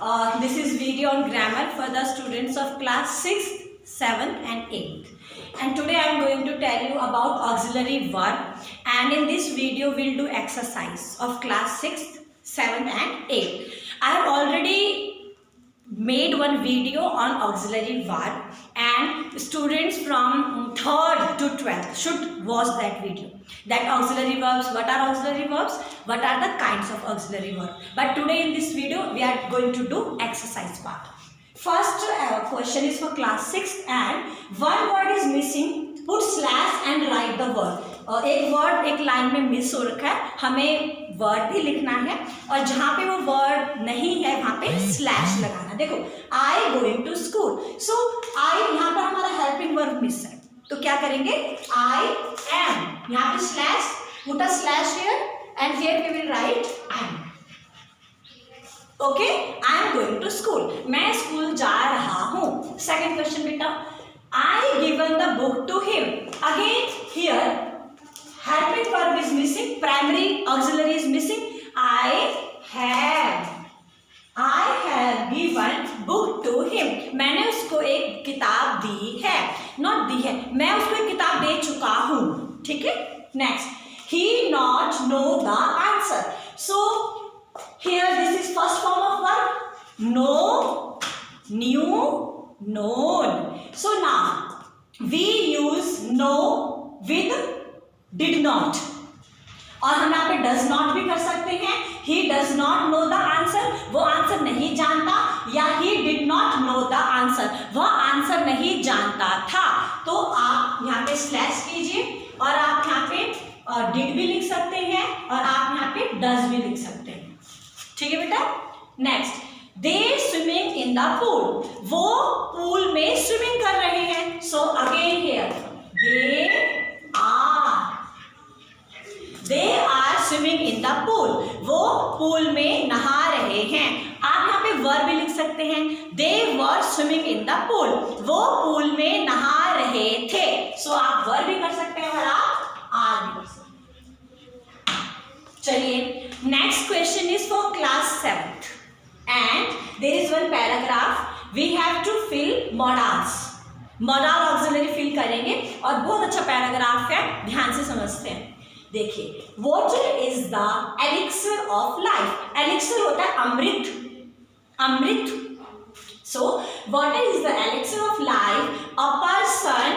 This is video on grammar for the students of class 6th, 7th and 8th. And today I am going to tell you about auxiliary verb, and in this video we'll do exercise of class 6th, 7th and 8th. I have already made one video on auxiliary verb and students from 3rd to 12th should watch that video. That auxiliary verbs, what are auxiliary verbs, what are the kinds of auxiliary verb. But today in this video we are going to do exercise part. First question is for class 6 and one word is missing, put slash and write the word. एक word एक line में miss हो रखा है, हमें word भी लिखना है और जहाँ पे वो वर्ड नहीं है वहाँ पे स्लैश लगाना। देखो आई गोइंग टू स्कूल, सो आई यहाँ पर हमारा हेल्पिंग वर्ब मिस है, तो क्या करेंगे आई एम, यहाँ पे slash, put a slash here and here we will write I am. Okay, I am going to school, मैं स्कूल जा रहा हूँ। सेकेंड क्वेश्चन बेटा, I given the book to him, again here helping verb is missing, primary auxiliary is missing. I have given book to him, मैंने उसको एक किताब दी है, not दी है, मैं उसको एक किताब दे चुका हूँ। ठीक है, next he not know the answer, so here this is first form of verb, know, knew, known. So now we use know with did not, और हम यहाँ पे does not भी कर सकते हैं। he does not know the answer, वो answer नहीं जानता, या he did not know the answer, वह आंसर नहीं जानता था। तो आप यहाँ पे स्लैश कीजिए और आप यहाँ पे did भी लिख सकते हैं और आप यहाँ पे does भी लिख सकते हैं। ठीक है बेटा, next, they swimming in the pool, वो पूल में स्विमिंग कर रहे हैं। So again here they are swimming in the pool, वो पूल में नहा रहे हैं। आप यहाँ पे वर्ब भी लिख सकते हैं, they were swimming in the pool, वो पूल में नहा रहे थे। सो आप वर्ब भी कर सकते हैं और आप आर भी कर सकते हैं। चलिए, next question is for class 7th and there is one paragraph, we have to fill modals, modal auxiliary fill करेंगे और बहुत अच्छा पैराग्राफ है, ध्यान से समझते हैं। देखिए, water is the elixir of life, elixir होता है अमृत, अमृत। So water is the elixir of life, a person,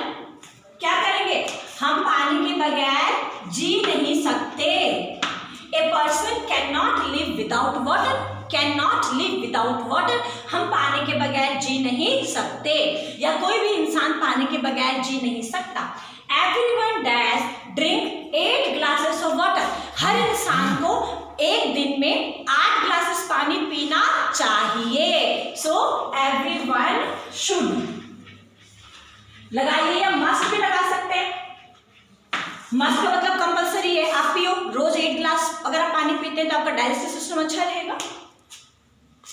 क्या करेंगे, हम पानी के बगैर जी नहीं सकते। A person can not live without water, can not live without water, हम पानी के बगैर जी नहीं सकते, या कोई भी इंसान पानी के बगैर जी नहीं सकता। Everyone dash drink 8 glasses of water, हर इंसान को एक दिन में 8 ग्लासेस पानी पीना चाहिए। सो एवरीवन शुड लगाइए, या मस्ट भी लगा सकते हैं। मस्ट का मतलब कंपलसरी है, आप पियो रोज 8 ग्लास, अगर आप पानी पीते हैं तो आपका डाइजेस्टिव सिस्टम अच्छा रहेगा।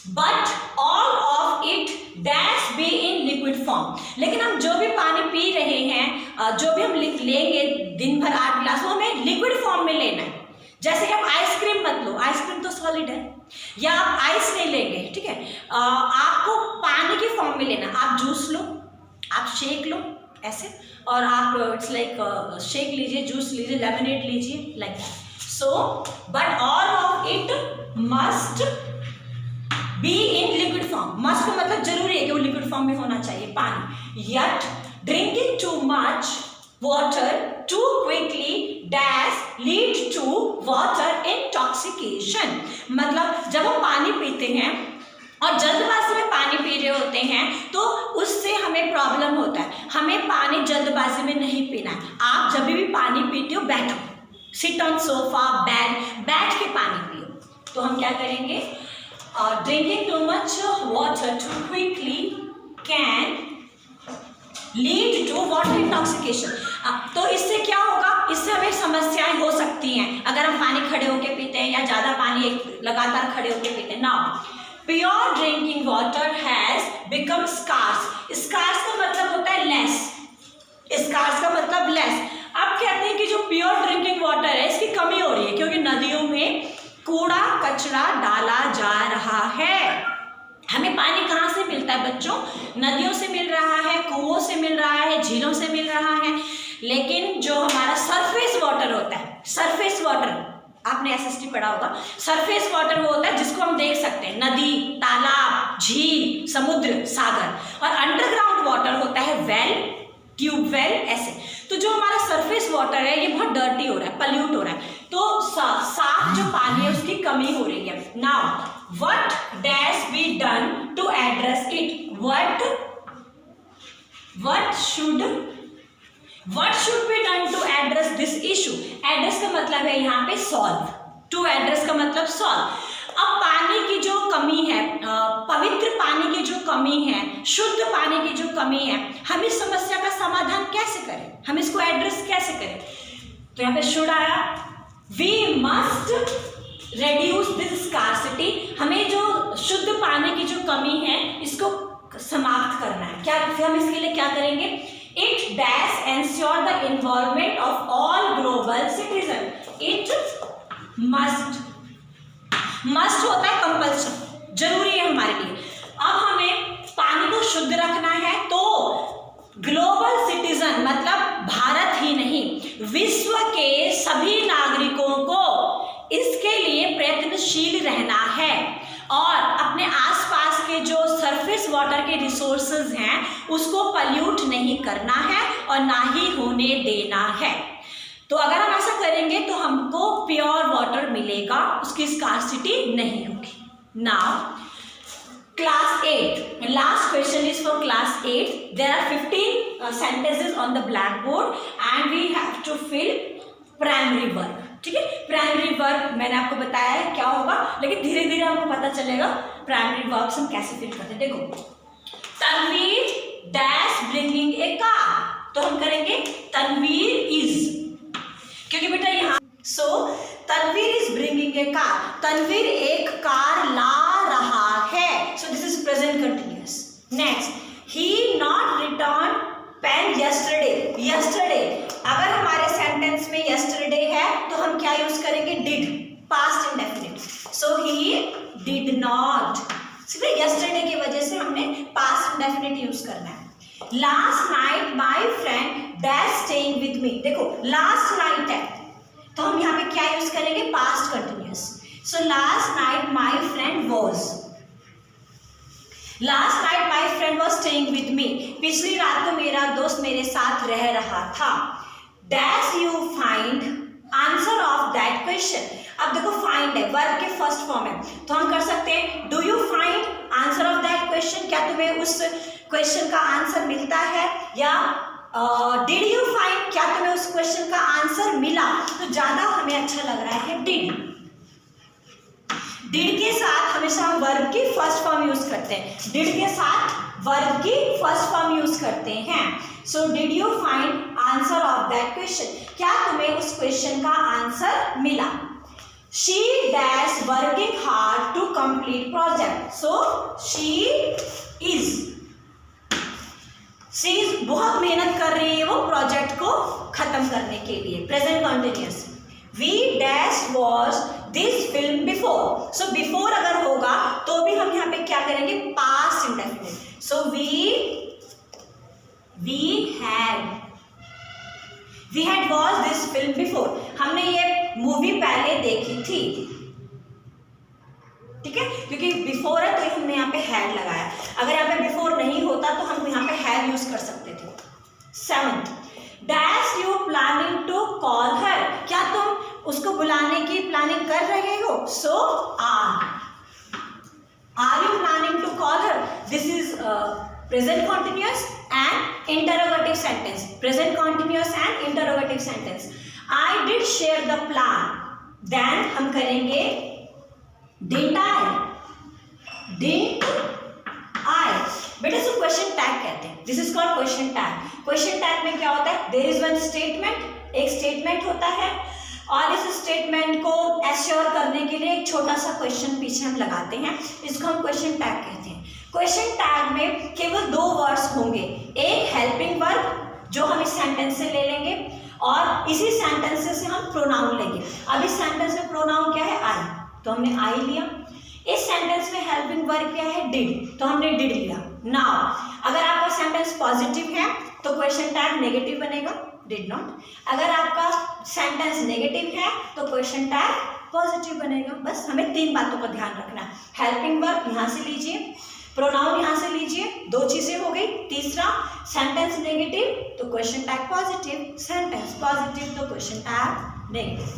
But all of it dash be in liquid form, लेकिन हम जो भी पानी पी रहे हैं, जो भी हम लेंगे दिन भर 8 ग्लास, वो हमें लिक्विड फॉर्म में लेना है। जैसे कि आप आइसक्रीम मत लो, आइसक्रीम तो सॉलिड है, या आप आइस नहीं लेंगे, ठीक है, आपको पानी की फॉर्म में लेना। आप जूस लो, आप शेक लो ऐसे, और आप इट्स लाइक शेक लीजिए, जूस लीजिए, लेमनेड लीजिए, like that. So but all of it must be in liquid form, must का मतलब जरूरी है कि वो लिक्विड फॉर्म में होना चाहिए पानी। Yet drinking too much water too quickly dash lead to water intoxication, मतलब जब हम पानी पीते हैं और जल्दबाजी में पानी पी रहे होते हैं तो उससे हमें प्रॉब्लम होता है। हमें पानी जल्दबाजी में नहीं पीना है। आप जब भी पानी पीते हो बैठो, सिट ऑन सोफा, बैठ के पानी पियो। तो हम क्या करेंगे, drinking too much water too quickly can lead to water intoxication. तो इससे क्या होगा, इससे हमें समस्याएं हो सकती हैं अगर हम पानी खड़े होकर पीते हैं या ज़्यादा पानी लगातार खड़े होकर पीते हैं। Now pure drinking water has become scarce, scarce का मतलब होता है लेस, स्कार्स का मतलब लेस। अब कहते हैं कि जो प्योर ड्रिंकिंग वाटर है इसकी कमी हो रही है क्योंकि नदियों में कूड़ा कचरा डाला जा रहा है। पानी कहाँ से मिलता है बच्चों? नदियों से मिल रहा है, कुओं से मिल रहा है, झीलों से मिल रहा है। लेकिन जो हमारा सरफेस वाटर होता है, सरफेस वाटर आपने एसएसटी पढ़ा होगा, सरफेस वाटर वो होता है जिसको हम देख सकते हैं, नदी, तालाब, झील, समुद्र, सागर। और अंडरग्राउंड वाटर होता है वेल, ट्यूबवेल, ऐसे। तो जो हमारा सरफेस वाटर है ये बहुत डर्टी हो रहा है, पल्यूट हो रहा है, तो साफ जो पानी है उसकी कमी हो रही है। Now what dash be done to address it? What should be done to address this issue? Address का मतलब है यहाँ पे सॉल्व, टू एड्रेस का मतलब सॉल्व। अब पानी की जो कमी है, पवित्र पानी की जो कमी है, शुद्ध पानी की जो कमी है, हम इस समस्या का समाधान कैसे करें, हम इसको एड्रेस कैसे करें? तो यहाँ पे शुड आया, we must reduce this scarcity, हमें जो शुद्ध पानी की जो कमी है इसको समाप्त करना है। क्या हम इसके लिए क्या करेंगे? It dash ensure the involvement of all global citizen. It must होता है कंपल्सन, जरूरी है हमारे लिए। अब हमें पानी को शुद्ध रखना है तो ग्लोबल सिटीजन मतलब भारत ही नहीं, विश्व के सभी नागरिकों को इसके लिए प्रयत्नशील रहना है और अपने आसपास के जो सरफेस वाटर के रिसोर्सेज हैं उसको पल्यूट नहीं करना है और ना ही होने देना है। तो अगर हम ऐसा करेंगे तो हमको प्योर वाटर मिलेगा, उसकी स्कार्सिटी नहीं होगी। Now class 8, last question is for class 8. There are 15 sentences on the blackboard and we have to fill primary verb. ठीक है, प्राइमरी वर्ब मैंने आपको बताया है क्या होगा, लेकिन धीरे धीरे आपको पता चलेगा प्राइमरी वर्ब्स हम कैसे फिल करते हैं। देखो, Tanveer dash bringing a car, तो हम करेंगे तनवीर इज, क्योंकि बेटा यहाँ Tanveer is bringing a car, Tanveer एक कार ला रहा है, so this is present continuous. Next, he not return pen yesterday, yesterday अगर हमारे सेंटेंस में यस्टरडे है तो हम क्या यूज करेंगे? Did, past indefinite, so he did not, सिर्फ यस्टरडे की वजह से हमने पास्ट इंडेफिनिट यूज करना है। Last night my friend dash staying with me, देखो लास्ट नाइट है तो हम यहाँ पे क्या यूज करेंगे? Past continuous, so last night my friend was, last night my friend was staying with me, पिछली रात को मेरा दोस्त मेरे साथ रह रहा था। Dash you find answer of that question, अब देखो फाइंड है, वर्ब के फर्स्ट फॉर्म है, तो हम कर सकते हैं do you find answer of that question, क्या तुम्हें उस क्वेश्चन का आंसर मिलता है, या डिड यू फाइंड, क्या तुम्हें उस क्वेश्चन का आंसर मिला, तो ज्यादा हमें अच्छा लग रहा है डिड। डिड के साथ हमेशा हम वर्ब की फर्स्ट फॉर्म यूज करते हैं, डिड के साथ वर्ब की फर्स्ट फॉर्म यूज करते हैं। So did you find answer of that question, क्या तुम्हें उस क्वेश्चन का आंसर मिला। She dash working hard to complete project, so she is बहुत मेहनत कर रही है वो प्रोजेक्ट को खत्म करने के लिए। Present continuous, we dash watch this film before, so before अगर होगा तो भी हम यहाँ पे क्या करेंगे? Past indefinite, so we had watch this film before, हमने ये मूवी पहले देखी थी, ठीक है, क्योंकि बिफोर है तो हमने यहाँ पे हैड लगाया, अगर यहाँ पे बिफोर नहीं होता तो हम यहाँ पे हैड यूज कर सकते थे। 7th, dash you planning to call her, क्या तुम उसको बुलाने की प्लानिंग कर रहे हो, so are you planning to call her, this is present continuous and interrogative sentence, present continuous and interrogative sentence. I did share the plan, then हम करेंगे डिड आई, बेटा इसको क्वेश्चन टैग कहते हैं, this is called question tag. Question tag में क्या होता है? देयर इज वन स्टेटमेंट, एक स्टेटमेंट होता है और इस स्टेटमेंट को एश्योर करने के लिए एक छोटा सा क्वेश्चन पीछे हम लगाते हैं, इसको हम क्वेश्चन टैग कहते हैं। क्वेश्चन टैग में केवल 2 वर्ड्स होंगे, एक हेल्पिंग वर्ब जो हम इस सेंटेंस से ले लेंगे और इसी सेंटेंस से हम प्रोनाउन लेंगे। अब इस सेंटेंस में प्रोनाउन क्या है? आई, तो हमने आई लिया। इस सेंटेंस में हेल्पिंग वर्ब क्या है? डिड, तो हमने डिड लिया। नाउ अगर आपका सेंटेंस पॉजिटिव है तो क्वेश्चन टैग नेगेटिव बनेगा, डिड नॉट। अगर आपका सेंटेंस नेगेटिव है तो क्वेश्चन टैग पॉजिटिव बनेगा। बस हमें 3 बातों का ध्यान रखना है। हेल्पिंग वर्ब यहाँ से लीजिए, प्रोनाउन यहाँ से लीजिए, 2 चीजें हो गई। तीसरा, सेंटेंस नेगेटिव तो question tag positive, sentence positive तो question tag negative.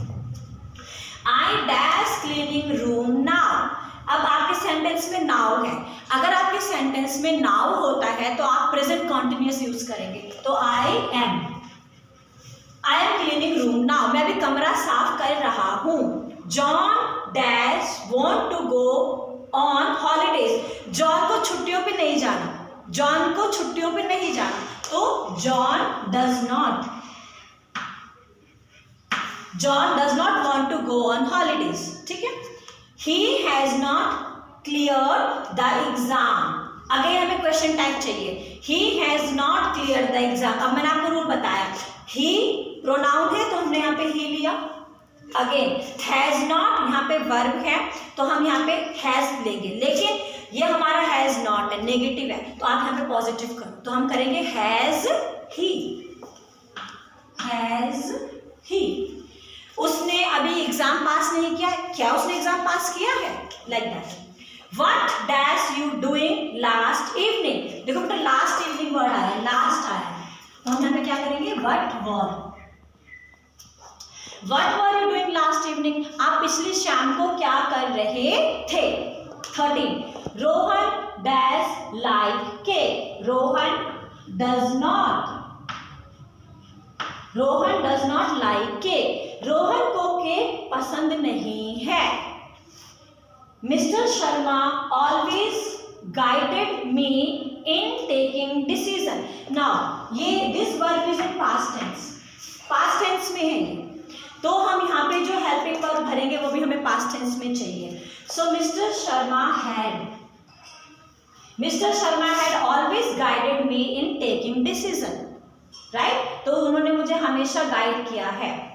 I dash cleaning room now. अब आपके सेंटेंस में नाउ है। अगर आपके सेंटेंस में नाउ होता है तो आप प्रेजेंट कॉन्टिन्यूअस यूज करेंगे। तो I am cleaning room now, मैं भी कमरा साफ कर रहा हूँ। John dash want to go on holidays. John को छुट्टियों पे नहीं जाना, जॉन को छुट्टियों पे नहीं जाना, तो John does not want to go on holidays, ठीक है। He has not cleared the exam। Again हमें क्वेश्चन टाइप चाहिए। He has not cleared the exam। अब मैंने आपको रूल बताया, he प्रोनाउन है तो हमने यहाँ पे he लिया। अगेन has not यहाँ पे वर्ब है तो हम यहाँ पे has लेंगे, लेकिन ये हमारा has not है, नेगेटिव है, तो आप यहाँ पे पॉजिटिव करो, तो हम करेंगे has he। उसने अभी एग्जाम पास नहीं किया है, क्या उसने एग्जाम पास किया है, like that. What dash you doing last evening. देखो बेटा लास्ट इवनिंग वर्ड आया है, लास्ट आया है, तो हम यहाँ पे क्या करेंगे, what were you doing last evening. आप पिछली शाम को क्या कर रहे थे। 13, Rohan dash like cake. Rohan does not like cake. Rohan को केक पसंद नहीं है। Mr Sharma always guided me in taking decision. Now ये this verb is in past tense में है ये, तो हम यहाँ पे जो हेल्पिंग वर्ब भरेंगे वो भी हमें पास्ट टेंस में चाहिए। So Mr Sharma had always guided me in taking decision, right. तो उन्होंने मुझे हमेशा गाइड किया है।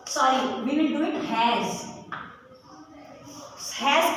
Sorry, we will do it has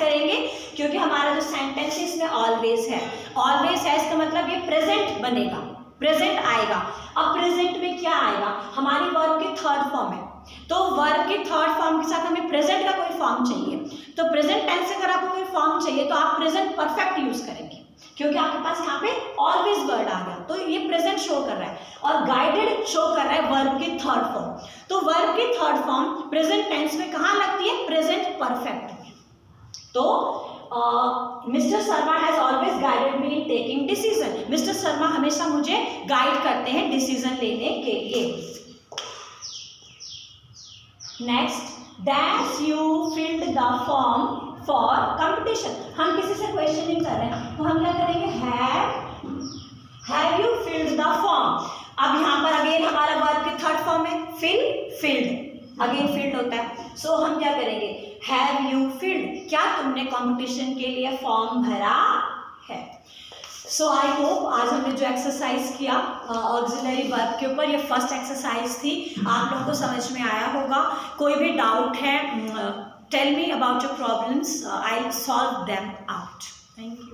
करेंगे क्योंकि हमारा जो सेंटेंस है इसमें ऑलवेज है। ऑलवेज हैज का मतलब ये प्रेजेंट बनेगा, प्रेजेंट आएगा। अब प्रेजेंट में क्या आएगा, हमारी वर्ब की थर्ड फॉर्म है, तो वर्ब के थर्ड फॉर्म के साथ हमें प्रेजेंट का कोई फॉर्म चाहिए। तो प्रेजेंट टेंस से अगर आपको कोई फॉर्म चाहिए तो आप प्रेजेंट परफेक्ट यूज करेंगे, क्योंकि आपके पास यहाँ पे ऑलवेज वर्ड आ गया, तो ये प्रेजेंट शो कर रहा है और गाइडेड शो कर रहा है वर्ब की थर्ड फॉर्म। तो वर्ब की थर्ड फॉर्म प्रेजेंट टेंस में कहाँ लगती है, प्रेजेंट परफेक्ट में। तो mister Sharma has always guided me in taking decision. Mister Sharma हमेशा मुझे गाइड करते हैं डिसीजन लेने के लिए। Next, dash you filled the form for competition. हम किसी से क्वेश्चनिंग कर रहे हैं तो हम क्या करेंगे, have you filled the form. अब यहाँ पर अगेन हमारा वर्ब की थर्ड फॉर्म है, फिल्ड, अगेन फिल्ड होता है। सो हम क्या करेंगे, हैव यू फिल्ड, क्या तुमने कंपटीशन के लिए फॉर्म भरा है। सो आई होप आज हमने जो एक्सरसाइज किया ऑक्सिलरी वर्ब के ऊपर, ये फर्स्ट एक्सरसाइज थी, आप लोगों को समझ में आया होगा। कोई भी डाउट है, tell me about your problems, I will solve them out. Thank you.